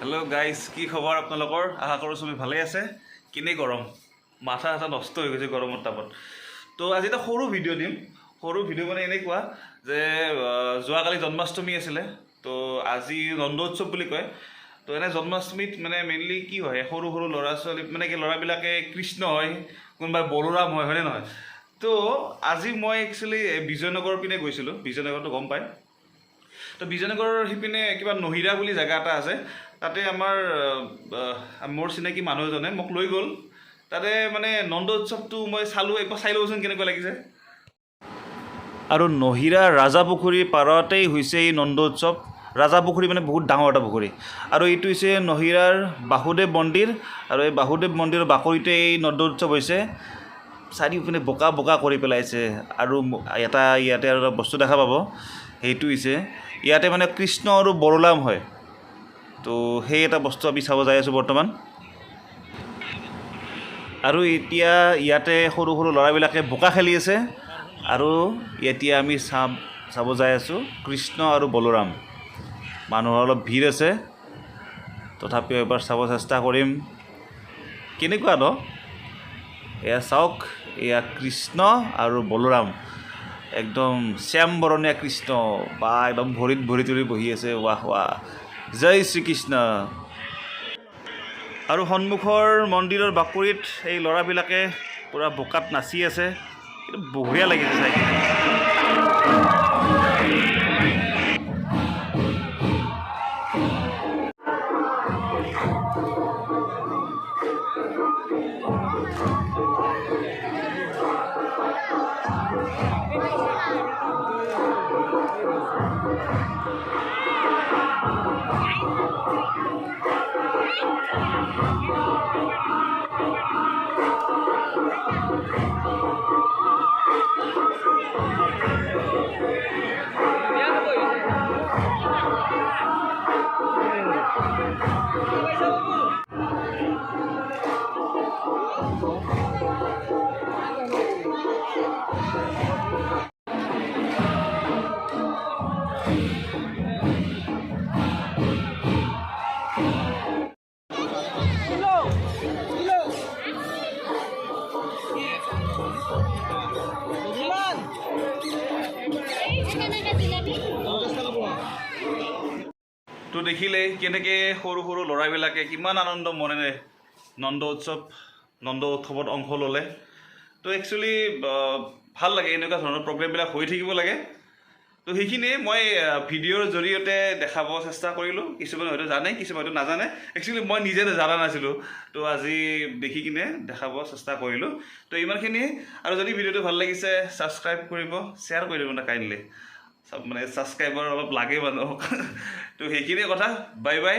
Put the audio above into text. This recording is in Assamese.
হেল্ল' গাইজ, কি খবৰ আপোনালোকৰ? আশা কৰোঁ চবেই ভালেই আছে। কিনে গৰম, মাথা নষ্ট হৈ গৈছে গৰমৰ তাপত। তো আজি এটা সৰু ভিডিঅ' দিম। সৰু ভিডিঅ' মানে এনেকুৱা যে যোৱাকালি জন্মাষ্টমী আছিলে, তো আজি নন্দ উৎসৱ বুলি কয়। তো এনে জন্মাষ্টমীত মানে মেইনলি কি হয়, সৰু সৰু ল'ৰা ছোৱালী মানে কি ল'ৰাবিলাকে কৃষ্ণ হয়, কোনোবাই বলোৰাম হয়, হয়নে নহয়? তো আজি মই একচুৱেলি বিজয়নগৰৰ পিনে গৈছিলোঁ। বিজয়নগৰটো গম পায়। তো বিজয়নগৰৰ সিপিনে কিবা নহিৰা বুলি জেগা এটা আছে। তাতে মোৰ চিনাকি মানুহ এজনে মোক লৈ গ'ল। তাতে মানে নন্দ উৎসৱটো মই চালোঁ, একবাৰ চাই ল'বচোন কেনেকুৱা লাগিছে। আৰু নহিৰা ৰাজাপুখুৰীৰ পাৰতেই হৈছে এই নন্দ উৎসৱ। ৰাজাপুখুৰী মানে বহুত ডাঙৰ এটা পুখুৰী, আৰু এইটো হৈছে নহিৰাৰ বাসুদেৱ মন্দিৰ। আৰু এই বাসুদেৱ মন্দিৰৰ বাকৰিতে এই নন্দ উৎসৱ হৈছে। চাৰিওপিনে বোকা বোকা কৰি পেলাইছে। আৰু ইয়াতে আৰু এটা বস্তু দেখা পাব, সেইটো হৈছে ইয়াতে মানে কৃষ্ণ আৰু বলোৰাম হয়। তো সেই এটা বস্তু আমি চাব যাই আছোঁ বৰ্তমান। আৰু এতিয়া ইয়াতে সৰু সৰু ল'ৰাবিলাকে বোকা খেলি আছে। আৰু এতিয়া আমি চাব যাই আছোঁ কৃষ্ণ আৰু বলোৰাম। মানুহৰ অলপ ভিৰ আছে, তথাপিও এবাৰ চাব চেষ্টা কৰিম। কেনেকুৱা ন? এয়া চাওক, এয়া কৃষ্ণ আৰু বলোৰাম, একদম শ্যাম বৰণীয়া কৃষ্ণ, বা একদম ভৰিত ভৰি তুলি বহি আছে। ৱাহ ৱাহ, জয় শ্ৰীকৃষ্ণ। আৰু সন্মুখৰ মন্দিৰৰ বাকৰিত এই ল'ৰাবিলাকে পূৰা বোকাত নাচি আছে। কিন্তু বঢ়িয়া লাগিছে চাই কিনে। তো দেখিলেই কেনেকৈ সৰু সৰু ল'ৰাবিলাকে কিমান আনন্দ মনেৰে নন্দ উৎসৱত অংশ ল'লে। তো একচুৱেলি ভাল লাগে, এনেকুৱা ধৰণৰ প্ৰগ্ৰেমবিলাক হৈ থাকিব লাগে। তো সেইখিনিয়ে মই ভিডিঅ'ৰ জৰিয়তে দেখাব চেষ্টা কৰিলোঁ। কিছুমানে হয়তো জানে, কিছুমানে হয়তো নাজানে। একচুৱেলি মই নিজে জনা নাছিলোঁ, তো আজি দেখি কিনে দেখাব চেষ্টা কৰিলোঁ। তো ইমানখিনিয়ে। আৰু যদি ভিডিঅ'টো ভাল লাগিছে, ছাবস্ক্ৰাইব কৰিব, শ্বেয়াৰ কৰি দিব না কাইণ্ডলি। মানে ছাবস্ক্ৰাইবাৰ অলপ লাগে মানুহক। তো সেইখিনিয়ে কথা। Bye bye.